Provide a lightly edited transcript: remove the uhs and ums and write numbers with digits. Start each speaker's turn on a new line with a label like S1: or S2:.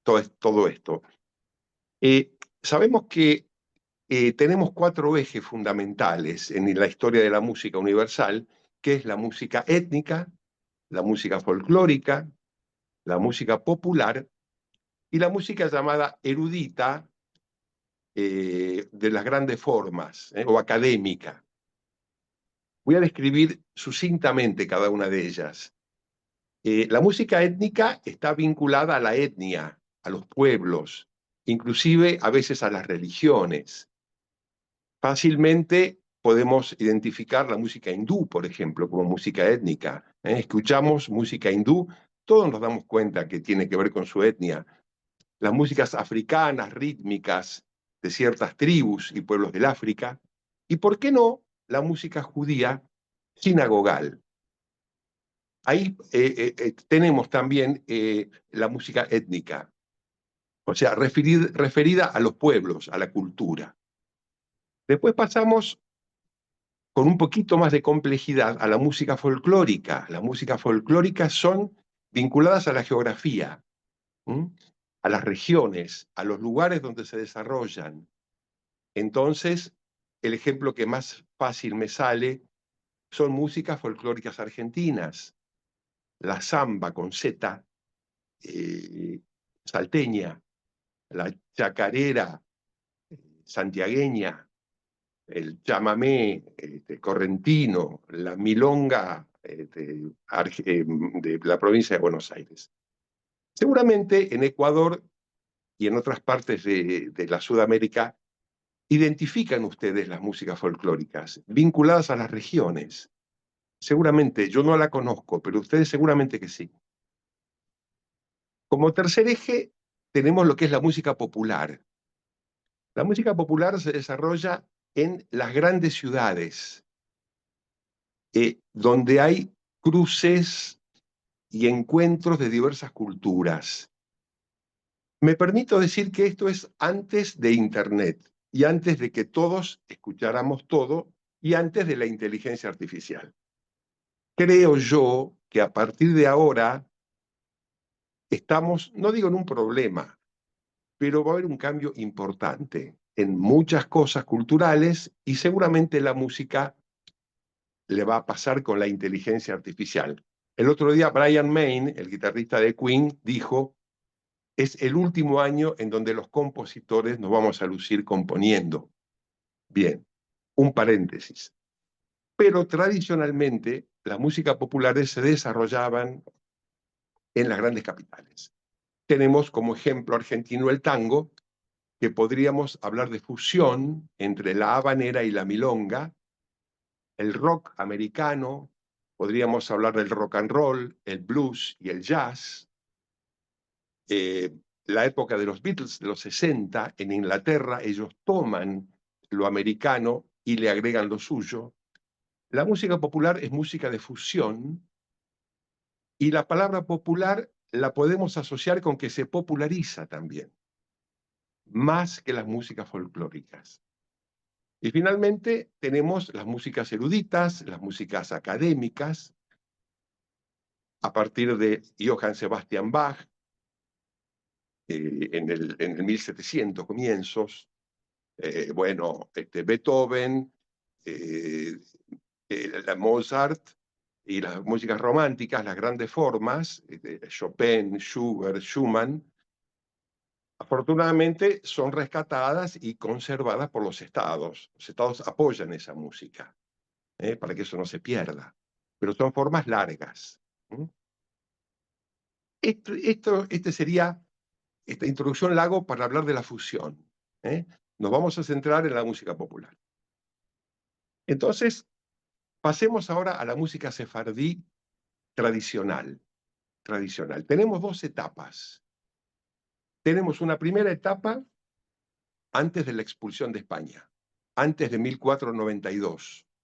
S1: todo esto. Sabemos que tenemos 4 ejes fundamentales en la historia de la música universal, que es la música étnica, la música folclórica, la música popular y la música llamada erudita, de las grandes formas, o académica. Voy a describir sucintamente cada una de ellas. La música étnica está vinculada a la etnia, a los pueblos, inclusive a veces a las religiones. Fácilmente podemos identificar la música hindú, por ejemplo, como música étnica. Escuchamos música hindú, todos nos damos cuenta que tiene que ver con su etnia. Las músicas africanas, rítmicas, de ciertas tribus y pueblos del África. Y, ¿por qué no?, la música judía sinagogal. Ahí tenemos también la música étnica, o sea, referida a los pueblos, a la cultura. Después pasamos con un poquito más de complejidad a la música folclórica. Las músicas folclóricas son vinculadas a la geografía, a las regiones, a los lugares donde se desarrollan. Entonces, el ejemplo que más fácil me sale son músicas folclóricas argentinas. La samba con Z, salteña, la chacarera santiagueña, el chamamé correntino, la milonga de la provincia de Buenos Aires. Seguramente en Ecuador y en otras partes de la Sudamérica identifican ustedes las músicas folclóricas vinculadas a las regiones. Seguramente, yo no la conozco, pero ustedes seguramente que sí. Como tercer eje tenemos lo que es la música popular. La música popular se desarrolla en las grandes ciudades, donde hay cruces y encuentros de diversas culturas. Me permito decir que esto es antes de Internet y antes de que todos escucháramos todo y antes de la inteligencia artificial. Creo yo que a partir de ahora estamos, no digo en un problema, pero va a haber un cambio importante en muchas cosas culturales y seguramente la música le va a pasar con la inteligencia artificial. El otro día Brian May, el guitarrista de Queen, dijo: es el último año en donde los compositores nos vamos a lucir componiendo. Bien, un paréntesis. Pero tradicionalmente las músicas populares se desarrollaban en las grandes capitales. Tenemos como ejemplo argentino el tango, que podríamos hablar de fusión entre la habanera y la milonga, el rock americano, podríamos hablar del rock and roll, el blues y el jazz, la época de los Beatles, de los 60, en Inglaterra, ellos toman lo americano y le agregan lo suyo. La música popular es música de fusión, y la palabra popular la podemos asociar con que se populariza también, más que las músicas folclóricas. Y finalmente tenemos las músicas eruditas, las músicas académicas, a partir de Johann Sebastian Bach, en el 1700 comienzos, bueno, Beethoven, Mozart, y las músicas románticas, las grandes formas, Chopin, Schubert, Schumann, afortunadamente son rescatadas y conservadas por los estados. Los estados apoyan esa música, para que eso no se pierda. Pero son formas largas. Esta introducción la hago para hablar de la fusión. Nos vamos a centrar en la música popular. Entonces, pasemos ahora a la música sefardí tradicional. Tenemos 2 etapas. Tenemos una primera etapa antes de la expulsión de España, antes de 1492.